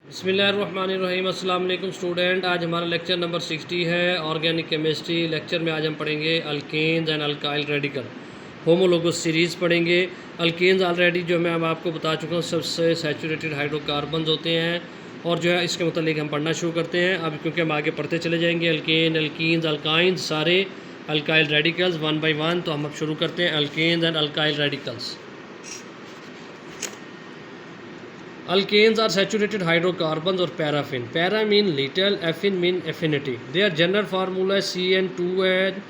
बिस्मिल्लाहिर्रहमानिर्रहीम। अस्सलाम वालेकुम स्टूडेंट। आज हमारा लेक्चर नंबर 60 है, ऑर्गेनिक केमिस्ट्री। लेक्चर में आज हम पढ़ेंगे alkanes and alkyl radical, homologous series पढ़ेंगे। अल्केन्स ऑलरेडी जो मैं अब आपको बता चुका हूँ, सबसे सैचुरेटेड हाइड्रोकार्बन्स होते हैं और जो है इसके मतलब हम पढ़ना शुरू करते हैं अब, क्योंकि हम आगे पढ़ते चले जाएंगे। अल्केन, अल्कीन्स, अल्काइंस, सारे alkyl radicals one by one. तो हम अब शुरू करते हैं alkanes and alkyl radicals. Alkanes are saturated hydrocarbons or paraffin. Para mean little, affin mean affinity. Their general formula is CN2N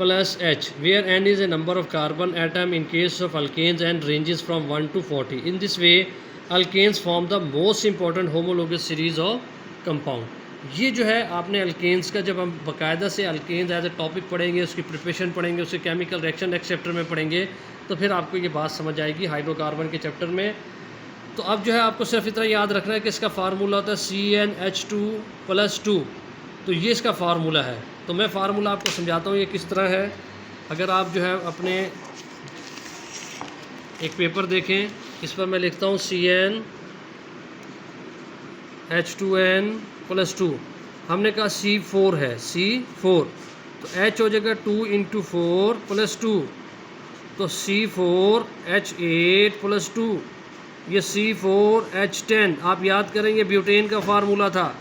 plus H, where N is a number of carbon atom in case of alkanes and ranges from 1 to 40. In this way, alkanes form the most important homologous series of compound. ये जो है आपने alkanes का, जब हम बाकायदा से alkanes as a topic पढ़ेंगे, उसकी प्रिपरेशन पढ़ेंगे, उसके केमिकल रिएक्शन नेक्स्ट चैप्टर में पढ़ेंगे, तो फिर आपको ये बात समझ आएगी हाइड्रोकार्बन के चैप्टर में। तो अब जो है आपको सिर्फ इतना याद रखना है कि इसका फार्मूला होता है CnH2+2। तो ये इसका फार्मूला है। तो मैं फार्मूला आपको समझाता हूँ ये किस तरह है। अगर आप जो है अपने एक पेपर देखें, इस पर मैं लिखता हूँ CnH2n+2। हमने कहा C4 है, C4, तो H हो जाएगा 2 × 4 + 2, तो C4H8+2, ये C4H10। आप याद करेंगे ब्यूटेन का फार्मूला था,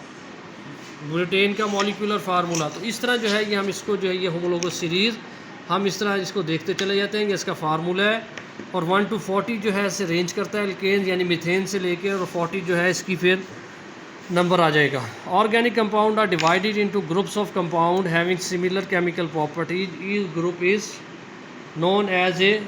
ब्यूटेन का मॉलिक्यूलर फार्मूला। तो इस तरह जो है ये हम इसको जो है ये होमोलोगस सीरीज़ हम इस तरह इसको देखते चले जाते हैं। ये इसका फार्मूला है और 1 to 40 जो है इसे रेंज करता है अल्केन यानी मीथेन से लेके, और 40 जो है इसकी फिर नंबर आ जाएगा। Organic compound are divided into groups of compound having similar chemical properties. Each group is known as a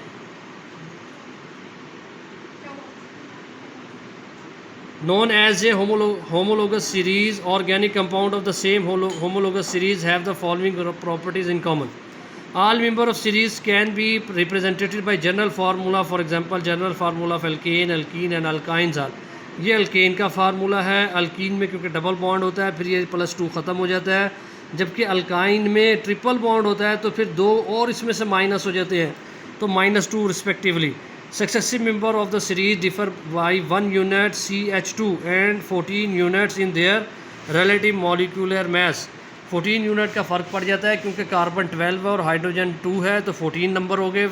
homologous series. Organic compound of the same homologous series have the following properties in common. All member of series can be represented by general formula. For example, general formula of alkane, alkene and alkynes are. ये alkane का formula है। Alkyne में क्योंकि double bond होता है फिर ये +2 ख़त्म हो जाता है, जबकि अल्काइन में ट्रिपल बॉन्ड होता है तो फिर 2 और इसमें से माइनस हो जाते हैं, तो -2 respectively. Successive member of the series differ by 1 unit CH2 and 14 units in their relative molecular mass. 14 unit का फ़र्क पड़ जाता है क्योंकि कार्बन 12 है और हाइड्रोजन 2 है, तो 14 नंबर हो गए।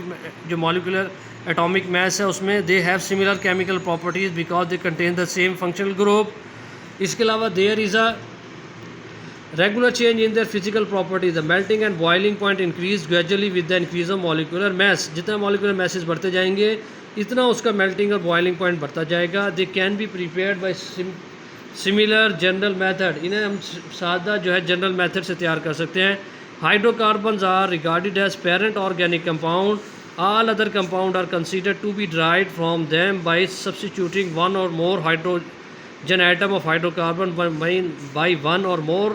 जो मॉलिक्यूलर एटॉमिक मास है उसमें they have similar chemical properties because they contain the same functional group. इसके अलावा there is a regular change in their physical properties. The melting and boiling point increase gradually with the increase of molecular mass. जितना molecular masses बढ़ते जाएंगे इतना उसका melting और boiling point बढ़ता जाएगा। They can be prepared by similar general method. इन्हें हम सादा जो है general method से तैयार कर सकते हैं। Hydrocarbons are regarded as parent organic compound. All other compound are considered to be derived from them by substituting one or more hydrogen atom of hydrocarbon by one or more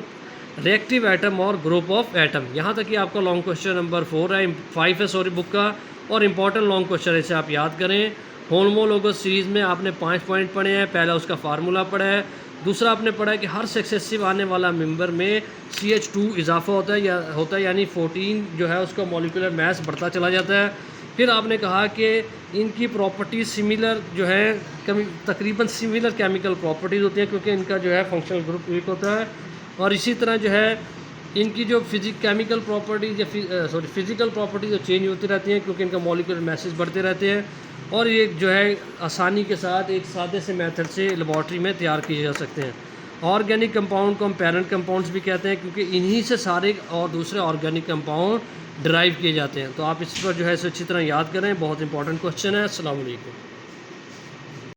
reactive atom और group of atom. यहाँ तक कि आपका long question number 5 है sorry book का, और important long question है, इसे आप याद करें। होमोलोगस सीरीज़ में आपने 5 पॉइंट पढ़े हैं। पहला उसका फार्मूला पढ़ा है, दूसरा आपने पढ़ा है कि हर सक्सेसिव आने वाला मेंबर में CH2 इजाफा होता है यानी 14 जो है उसका मॉलिक्यूलर मास बढ़ता चला जाता है। फिर आपने कहा कि इनकी प्रॉपर्टीज़ सिमिलर जो है तकरीबन सिमिलर केमिकल प्रॉपर्टीज़ होती हैं क्योंकि इनका जो है फंक्शनल ग्रुप एक होता है, और इसी तरह जो है इनकी जो केमिकल प्रॉपर्टीज़ या फिज़िकल प्रॉपर्टीज़ जो चेंज होती रहती हैं क्योंकि इनका मॉलिक्यूलर मैसेज बढ़ते रहते हैं, और ये जो है आसानी के साथ एक सादे से मेथड से लेबॉर्ट्री में तैयार किए जा सकते हैं। ऑर्गेनिक कंपाउंड को हम पेरेंट कंपाउंड्स भी कहते हैं क्योंकि इन्हीं से सारे और दूसरे ऑर्गेनिक कंपाउंड ड्राइव किए जाते हैं। तो आप इस पर जो है इसे अच्छी तरह याद करें, बहुत इंपॉर्टेंट क्वेश्चन है। अस्सलाम वालेकुम।